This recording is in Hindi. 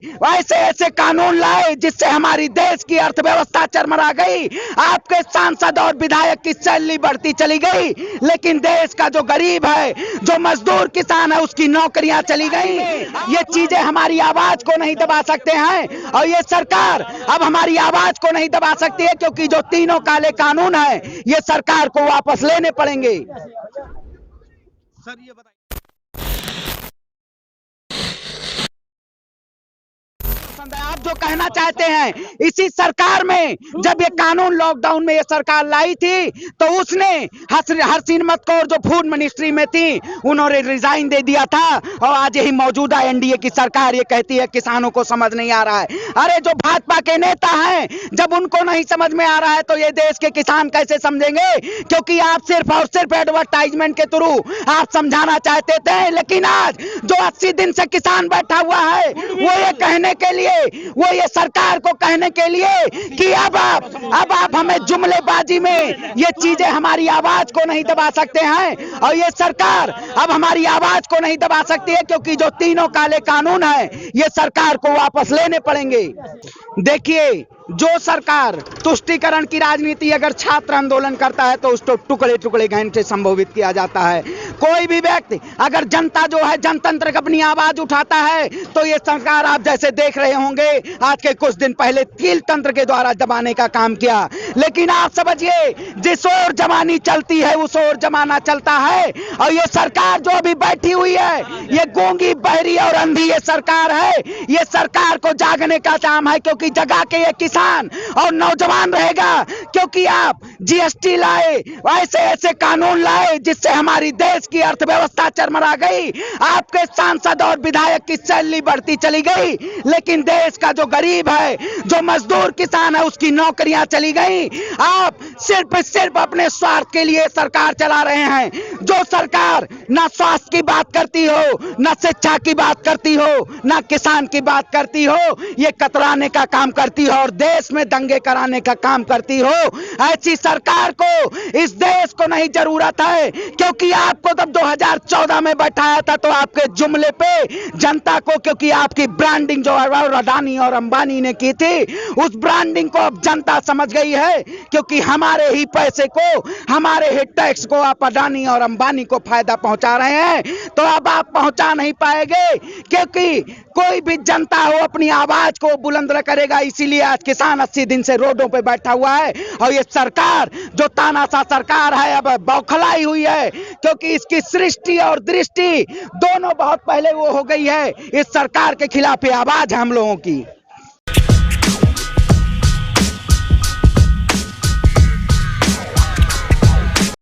ऐसे ऐसे कानून लाए जिससे हमारी देश की अर्थव्यवस्था चरमरा गई। आपके सांसद और विधायक की सैलरी बढ़ती चली गई, लेकिन देश का जो गरीब है, जो मजदूर किसान है, उसकी नौकरियां चली गई। ये चीजें हमारी आवाज को नहीं दबा सकते हैं और ये सरकार अब हमारी आवाज को नहीं दबा सकती है, क्योंकि जो तीनों काले कानून है ये सरकार को वापस लेने पड़ेंगे। सर ये बताइए, आप जो कहना चाहते हैं इसी सरकार में जब ये कानून लॉकडाउन में ये सरकार लाई थी तो उसने हरसिमरत कौर जो फूड मिनिस्ट्री में थी उन्होंने रिजाइन दे दिया था, और आज यही मौजूदा एनडीए की सरकार ये कहती है किसानों को समझ नहीं आ रहा है। अरे जो भाजपा के नेता हैं जब उनको नहीं समझ में आ रहा है तो ये देश के किसान कैसे समझेंगे? क्योंकि आप सिर्फ और सिर्फ एडवर्टाइजमेंट के थ्रू आप समझाना चाहते थे, लेकिन आज जो 80 दिन से किसान बैठा हुआ है वो ये कहने के लिए, वो ये सरकार को कहने के लिए कि अब आप हमें जुमलेबाजी में ये चीजें हमारी आवाज को नहीं दबा सकते हैं, और ये सरकार अब हमारी आवाज को नहीं दबा सकती है, क्योंकि जो तीनों काले कानून हैं ये सरकार को वापस लेने पड़ेंगे। देखिए, जो सरकार तुष्टीकरण की राजनीति अगर छात्र आंदोलन करता है तो उसको टुकड़े टुकड़े गहन से संबोधित किया जाता है। कोई भी व्यक्ति अगर जनता जो है जनतंत्र अपनी आवाज उठाता है तो ये सरकार आप जैसे देख रहे होंगे आज के कुछ दिन पहले कील तंत्र के द्वारा दबाने का काम किया। लेकिन आप समझिए, जिस ओर जमानी चलती है उस ओर जमाना चलता है, और ये सरकार जो अभी बैठी हुई है ये गूंगी बहरी और अंधी ये सरकार है। ये सरकार को जागने का काम है, क्योंकि जगा के ये किसान और नौजवान रहेगा, क्योंकि आप जीएसटी लाए, ऐसे ऐसे कानून लाए जिससे हमारी देश की अर्थव्यवस्था चरमरा गई। आपके सांसद और विधायक की सैलरी बढ़ती चली गई, लेकिन देश का जो गरीब है, जो मजदूर किसान है, उसकी नौकरियां चली गई। आप सिर्फ अपने स्वार्थ के लिए सरकार चला रहे हैं। जो सरकार ना स्वास्थ्य की बात करती हो, ना शिक्षा की बात करती हो, ना किसान की बात करती हो, ये कतराने का काम करती हो और देश में दंगे कराने का काम करती हो। ऐसी सरकार को इस देश को नहीं जरूरत है, क्योंकि आपको तब 2014 में बैठाया था तो आपके जुमले पे जनता को, क्योंकि आपकी ब्रांडिंग जो अडानी और अंबानी ने की थी उस ब्रांडिंग को अब जनता समझ गई है, क्योंकि हमारे ही पैसे को, हमारे ही टैक्स को आप अडानी और अंबानी को फायदा पहुंचा रहे हैं। तो अब आप पहुंचा नहीं पाएंगे, क्योंकि कोई भी जनता हो अपनी आवाज को बुलंद करेगा। इसीलिए आज किसान 80 दिन से रोडों पे बैठा हुआ है, और ये सरकार जो तानाशाह सरकार है अब बौखलाई हुई है, क्योंकि इसकी सृष्टि और दृष्टि दोनों बहुत पहले वो हो गई है। इस सरकार के खिलाफ ये आवाज है हम लोगों की।